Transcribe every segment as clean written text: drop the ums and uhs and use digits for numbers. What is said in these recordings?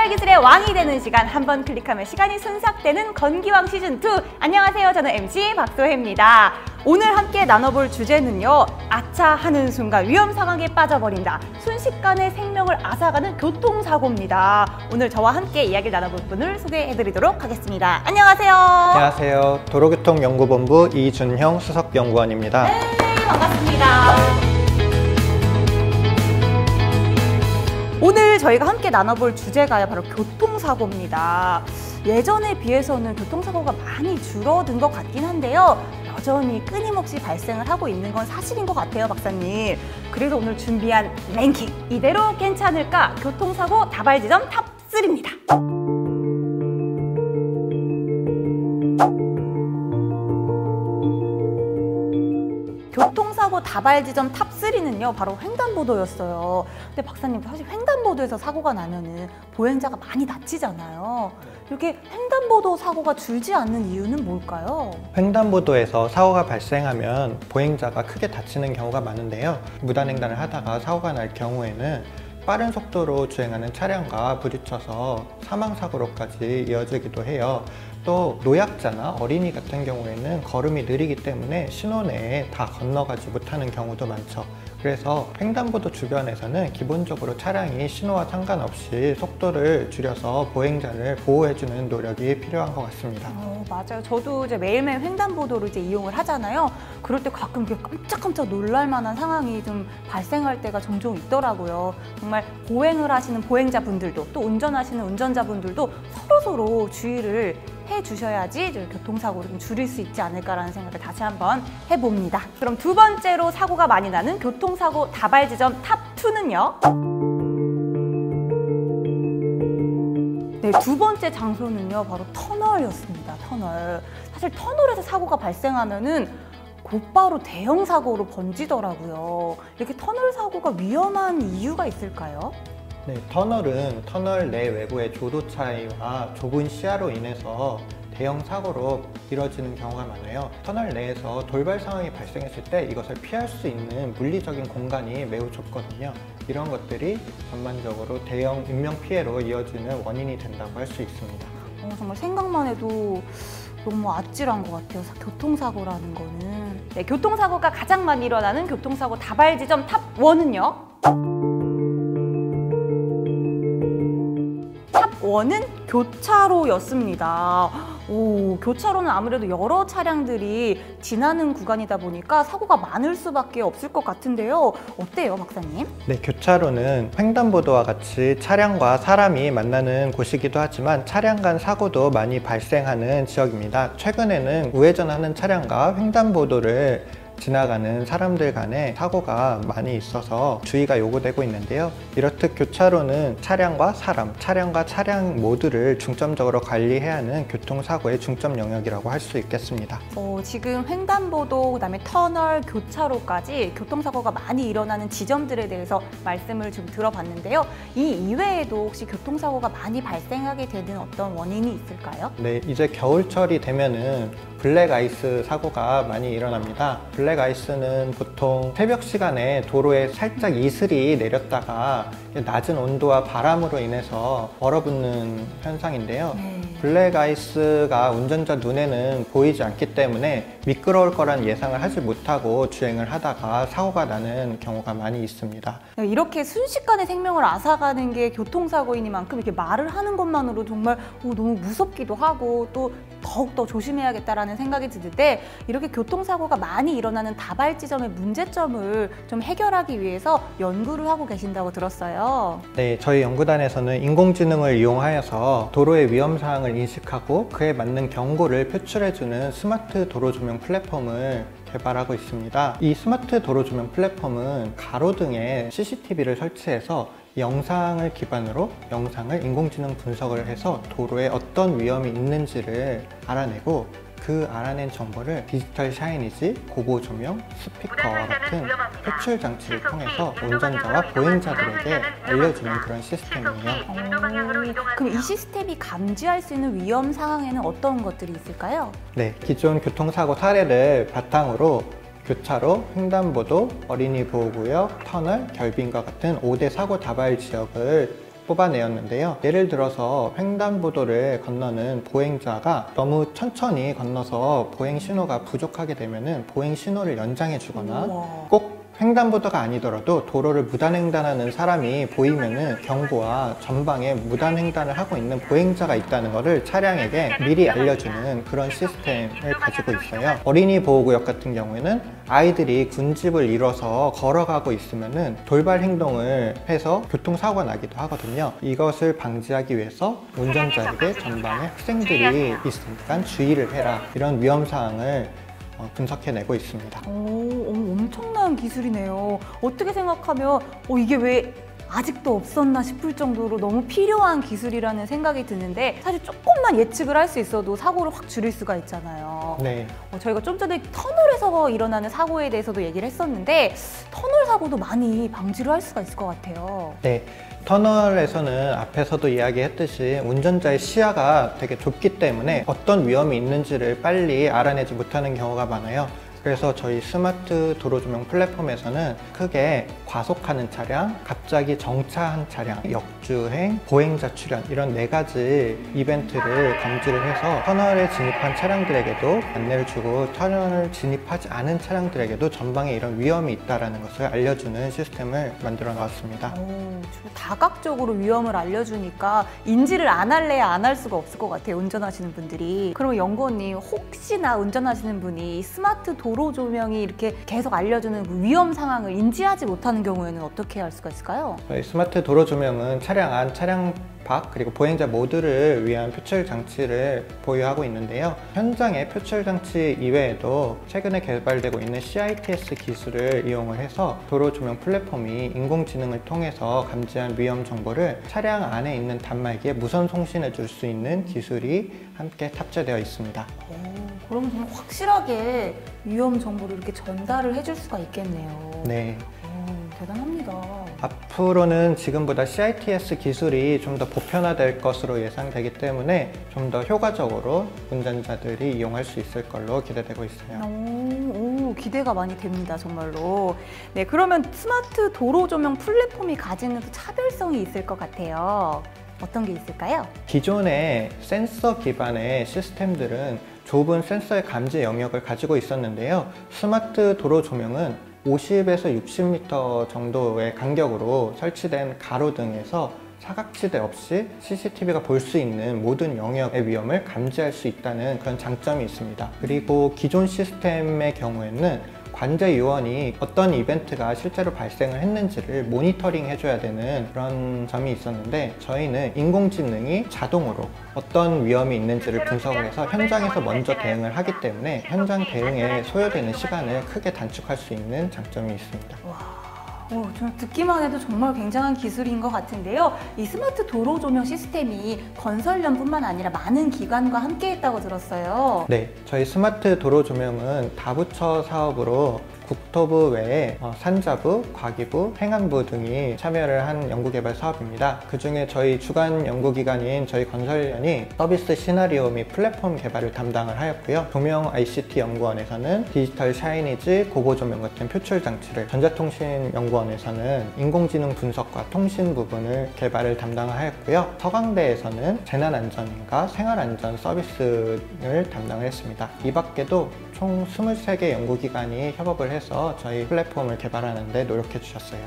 디지털 기술의 왕이 되는 시간, 한번 클릭하면 시간이 순삭되는 건기왕 시즌2. 안녕하세요. 저는 MC 박소혜입니다. 오늘 함께 나눠볼 주제는요, 아차 하는 순간 위험 상황에 빠져버린다, 순식간에 생명을 앗아가는 교통사고입니다. 오늘 저와 함께 이야기를 나눠볼 분을 소개해드리도록 하겠습니다. 안녕하세요. 안녕하세요. 도로교통연구본부 이준형 수석연구원입니다. 네, 반갑습니다. 오늘 저희가 함께 나눠볼 주제가 바로 교통사고입니다. 예전에 비해서는 교통사고가 많이 줄어든 것 같긴 한데요, 여전히 끊임없이 발생을 하고 있는 건 사실인 것 같아요, 박사님. 그래서 오늘 준비한 랭킹, 이대로 괜찮을까? 교통사고 다발지점 탑3입니다. 교통사고 다발지점 탑3는요, 바로 횡단보도였어요. 근데 박사님, 사실 횡단보도에서 사고가 나면은 보행자가 많이 다치잖아요. 이렇게 횡단보도 사고가 줄지 않는 이유는 뭘까요? 횡단보도에서 사고가 발생하면 보행자가 크게 다치는 경우가 많은데요. 무단횡단을 하다가 사고가 날 경우에는 빠른 속도로 주행하는 차량과 부딪혀서 사망사고로까지 이어지기도 해요. 또 노약자나 어린이 같은 경우에는 걸음이 느리기 때문에 신호 내에 다 건너가지 못하는 경우도 많죠. 그래서 횡단보도 주변에서는 기본적으로 차량이 신호와 상관없이 속도를 줄여서 보행자를 보호해주는 노력이 필요한 것 같습니다. 맞아요. 저도 이제 매일매일 횡단보도를 이제 이용을 하잖아요. 그럴 때 가끔 깜짝깜짝 놀랄 만한 상황이 좀 발생할 때가 종종 있더라고요. 정말 보행을 하시는 보행자분들도, 또 운전하시는 운전자분들도 서로서로 주의를 해주셔야지 교통사고를 좀 줄일 수 있지 않을까라는 생각을 다시 한번 해봅니다. 그럼 두 번째로 사고가 많이 나는 교통사고 다발지점 탑2는요? 네, 두 번째 장소는요, 바로 터널이었습니다. 터널. 사실 터널에서 사고가 발생하면은 곧바로 대형 사고로 번지더라고요. 이렇게 터널 사고가 위험한 이유가 있을까요? 네, 터널은 터널 내 외부의 조도 차이와 좁은 시야로 인해서 대형 사고로 이뤄지는 경우가 많아요. 터널 내에서 돌발 상황이 발생했을 때 이것을 피할 수 있는 물리적인 공간이 매우 좁거든요. 이런 것들이 전반적으로 대형 인명 피해로 이어지는 원인이 된다고 할 수 있습니다. 정말 생각만 해도 너무 아찔한 것 같아요, 교통사고라는 거는. 네, 교통사고가 가장 많이 일어나는 교통사고 다발지점 탑1은요? 탑1은 교차로였습니다. 교차로는 아무래도 여러 차량들이 지나는 구간이다 보니까 사고가 많을 수밖에 없을 것 같은데요. 어때요, 박사님? 네, 교차로는 횡단보도와 같이 차량과 사람이 만나는 곳이기도 하지만 차량 간 사고도 많이 발생하는 지역입니다. 최근에는 우회전하는 차량과 횡단보도를 지나가는 사람들 간에 사고가 많이 있어서 주의가 요구되고 있는데요. 이렇듯 교차로는 차량과 사람, 차량과 차량 모두를 중점적으로 관리해야 하는 교통사고의 중점 영역이라고 할 수 있겠습니다. 지금 횡단보도, 그다음에 터널, 교차로까지 교통사고가 많이 일어나는 지점들에 대해서 말씀을 좀 들어봤는데요. 이 이외에도 혹시 교통사고가 많이 발생하게 되는 어떤 원인이 있을까요? 네, 이제 겨울철이 되면은 블랙아이스 사고가 많이 일어납니다. 블랙아이스는 보통 새벽 시간에 도로에 살짝 이슬이 내렸다가 낮은 온도와 바람으로 인해서 얼어붙는 현상인데요. 블랙아이스가 운전자 눈에는 보이지 않기 때문에 미끄러울 거란 예상을 하지 못하고 주행을 하다가 사고가 나는 경우가 많이 있습니다. 이렇게 순식간에 생명을 앗아가는 게 교통사고이니만큼 이렇게 말을 하는 것만으로 정말 너무 무섭기도 하고 또 더욱더 조심해야겠다라는 생각이 드는데, 이렇게 교통사고가 많이 일어나는 다발지점의 문제점을 좀 해결하기 위해서 연구를 하고 계신다고 들었어요. 네, 저희 연구단에서는 인공지능을 이용하여서 도로의 위험사항을 인식하고 그에 맞는 경고를 표출해주는 스마트 도로조명 플랫폼을 개발하고 있습니다. 이 스마트 도로조명 플랫폼은 가로등에 CCTV를 설치해서 영상을 기반으로 영상을 인공지능 분석을 해서 도로에 어떤 위험이 있는지를 알아내고 그 알아낸 정보를 디지털 사이니지, 고보 조명, 스피커 같은 표출 장치를 통해서 운전자와 보행자들에게 알려주는 그런 시스템이에요. 그럼 이 시스템이 감지할 수 있는 위험 상황에는 어떤 것들이 있을까요? 네, 기존 교통사고 사례를 바탕으로 교차로, 횡단보도, 어린이 보호구역, 터널, 결빙과 같은 5대 사고 다발 지역을 뽑아내었는데요. 예를 들어서 횡단보도를 건너는 보행자가 너무 천천히 건너서 보행 신호가 부족하게 되면은 보행 신호를 연장해 주거나 꼭 횡단보도가 아니더라도 도로를 무단횡단하는 사람이 보이면은 경고와 전방에 무단횡단을 하고 있는 보행자가 있다는 것을 차량에게 미리 알려주는 그런 시스템을 가지고 있어요. 어린이 보호구역 같은 경우에는 아이들이 군집을 이뤄서 걸어가고 있으면은 돌발 행동을 해서 교통사고가 나기도 하거든요. 이것을 방지하기 위해서 운전자에게 전방에 학생들이 있으니까 주의를 해라, 이런 위험사항을 분석해내고 있습니다. 엄청난 기술이네요. 어떻게 생각하면 이게 왜 아직도 없었나 싶을 정도로 너무 필요한 기술이라는 생각이 드는데, 사실 조금만 예측을 할 수 있어도 사고를 확 줄일 수가 있잖아요. 네. 저희가 좀 전에 터널에서 일어나는 사고에 대해서도 얘기를 했었는데, 터널 사고도 많이 방지를 할 수가 있을 것 같아요. 네. 터널에서는 앞에서도 이야기했듯이 운전자의 시야가 되게 좁기 때문에 어떤 위험이 있는지를 빨리 알아내지 못하는 경우가 많아요. 그래서 저희 스마트 도로조명 플랫폼에서는 크게 과속하는 차량, 갑자기 정차한 차량, 역주행, 보행자 출현, 이런 4가지 이벤트를 감지를 해서 터널에 진입한 차량들에게도 안내를 주고, 터널을 진입하지 않은 차량들에게도 전방에 이런 위험이 있다는 것을 알려주는 시스템을 만들어 나왔습니다. 다각적으로 위험을 알려주니까 인지를 안 할래야 안 할 수가 없을 것 같아요, 운전하시는 분들이. 그러면 연구원님, 혹시나 운전하시는 분이 스마트 도로 조명이 이렇게 계속 알려주는 그 위험 상황을 인지하지 못하는 경우에는 어떻게 할 수가 있을까요? 저희 스마트 도로 조명은 차량 안, 차량 밖, 그리고 보행자 모두를 위한 표출 장치를 보유하고 있는데요. 현장의 표출 장치 이외에도 최근에 개발되고 있는 CITS 기술을 이용을 해서 도로 조명 플랫폼이 인공지능을 통해서 감지한 위험 정보를 차량 안에 있는 단말기에 무선 송신해 줄 수 있는 기술이 함께 탑재되어 있습니다. 그럼 정말 확실하게 위험 정보를 이렇게 전달을 해줄 수가 있겠네요. 네. 대단합니다. 앞으로는 지금보다 CITS 기술이 좀 더 보편화될 것으로 예상되기 때문에 좀 더 효과적으로 운전자들이 이용할 수 있을 걸로 기대되고 있어요. 기대가 많이 됩니다, 정말로. 네, 그러면 스마트 도로 조명 플랫폼이 가지는 차별성이 있을 것 같아요. 어떤 게 있을까요? 기존의 센서 기반의 시스템들은 좁은 센서의 감지 영역을 가지고 있었는데요. 스마트 도로 조명은 50에서 60m 정도의 간격으로 설치된 가로등에서 사각지대 없이 CCTV가 볼 수 있는 모든 영역의 위험을 감지할 수 있다는 그런 장점이 있습니다. 그리고 기존 시스템의 경우에는 관제 요원이 어떤 이벤트가 실제로 발생을 했는지를 모니터링 해줘야 되는 그런 점이 있었는데, 저희는 인공지능이 자동으로 어떤 위험이 있는지를 분석을 해서 현장에서 먼저 대응을 하기 때문에 현장 대응에 소요되는 시간을 크게 단축할 수 있는 장점이 있습니다. 좀 듣기만 해도 정말 굉장한 기술인 것 같은데요. 이 스마트 도로 조명 시스템이 건설연뿐만 아니라 많은 기관과 함께 했다고 들었어요. 네, 저희 스마트 도로 조명은 다부처 사업으로 국토부 외에 산자부, 과기부, 행안부 등이 참여를 한 연구개발 사업입니다. 그 중에 저희 주간 연구기관인 저희 건설연이 서비스 시나리오 및 플랫폼 개발을 담당을 하였고요. 조명 ICT 연구원에서는 디지털 샤이니지, 고보 조명 같은 표출 장치를, 전자통신연구원에서는 인공지능 분석과 통신 부분을 개발을 담당을 하였고요. 서강대에서는 재난안전인가 생활안전 서비스를 담당을 했습니다. 이 밖에도 총 23개 연구기관이 협업을 해서 저희 플랫폼을 개발하는 데 노력해 주셨어요.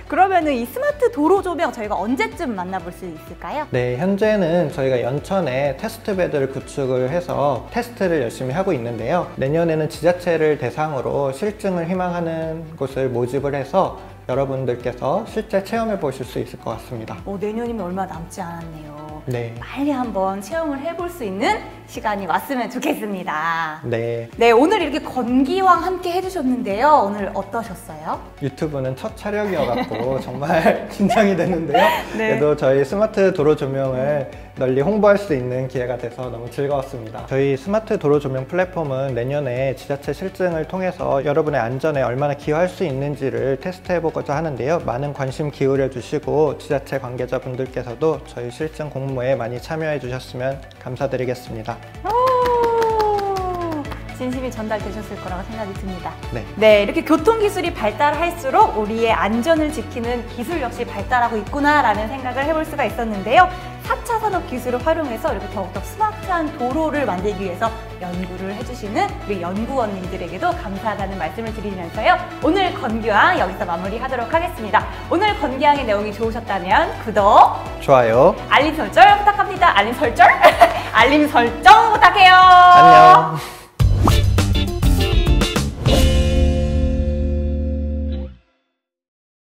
그러면은 이 스마트 도로 조명 저희가 언제쯤 만나볼 수 있을까요? 네, 현재는 저희가 연천에 테스트베드를 구축을 해서 테스트를 열심히 하고 있는데요. 내년에는 지자체를 대상으로 실증을 희망하는 곳을 모집을 해서 여러분들께서 실제 체험해 보실 수 있을 것 같습니다. 내년이면 얼마 남지 않았네요. 네. 빨리 한번 체험을 해볼 수 있는 시간이 왔으면 좋겠습니다. 네. 네, 오늘 이렇게 건기왕 함께 해주셨는데요. 오늘 어떠셨어요? 유튜브는 첫 촬영이어갖고 정말 긴장이 됐는데요. 네. 그래도 저희 스마트 도로 조명을 널리 홍보할 수 있는 기회가 돼서 너무 즐거웠습니다. 저희 스마트 도로 조명 플랫폼은 내년에 지자체 실증을 통해서 여러분의 안전에 얼마나 기여할 수 있는지를 테스트해보고자 하는데요. 많은 관심 기울여 주시고 지자체 관계자분들께서도 저희 실증 공모에 많이 참여해 주셨으면 감사드리겠습니다. 진심이 전달되셨을 거라고 생각이 듭니다. 네. 네, 이렇게 교통기술이 발달할수록 우리의 안전을 지키는 기술 역시 발달하고 있구나라는 생각을 해볼 수가 있었는데요. 4차 산업 기술을 활용해서 이렇게 더욱더 스마트한 도로를 만들기 위해서 연구를 해주시는 우리 연구원님들에게도 감사하다는 말씀을 드리면서요. 오늘 건기왕 여기서 마무리하도록 하겠습니다. 오늘 건기왕의 내용이 좋으셨다면 구독, 좋아요. 알림 설정 부탁합니다. 알림 설정? 알림 설정 부탁해요. 안녕.